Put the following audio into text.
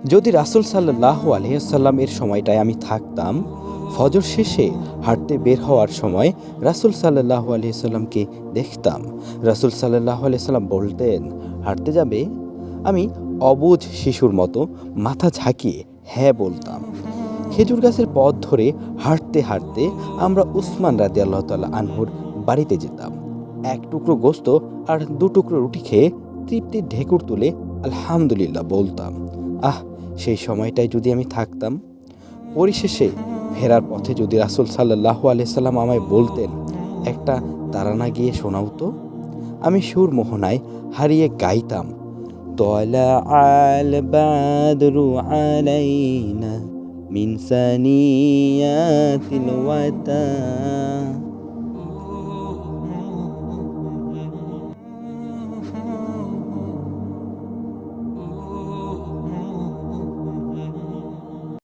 যদি রাসূল সাল্লাল্লাহু আলাইহি ওয়াসাল্লাম এর সময়টায় আমি থাকতাম, ফজর শেষে হাঁটতে বের হওয়ার সময় রাসূল সাল্লাল্লাহু আলাইহি ওয়াসাল্লামকে দেখতাম। রাসূল সাল্লাল্লাহু আলাইহি ওয়াসাল্লাম বলতেন, "হাঁটতে যাবে?" আমি অবুঝ শিশুর মতো মাথা ঝাঁকিয়ে হ্যাঁ বলতাম। খেজুর গাছের পথ ধরে হাঁটতে হাঁটতে আমরা উসমান রাদিয়াল্লাহু তাআলা আনহুর বাড়িতে যেতাম। এক টুকরো গোস্ত আর দু টুকরো রুটি খেয়ে তৃপ্তির ঢেকুর তুলে আলহামদুলিল্লাহ বলতাম। আহ, সেই সময়টায় যদি আমি থাকতাম। পরিশেষে ফেরার পথে যদি রাসূল সাল্লাল্লাহু আলাইহি সাল্লাম আমায় বলতেন, একটা তারানা গিয়ে শোনাও তো, আমি সুর মোহনায় হারিয়ে গাইতাম, তলাআল বাদরু আলাইনা মিন সানিয়াতিল ওয়াতা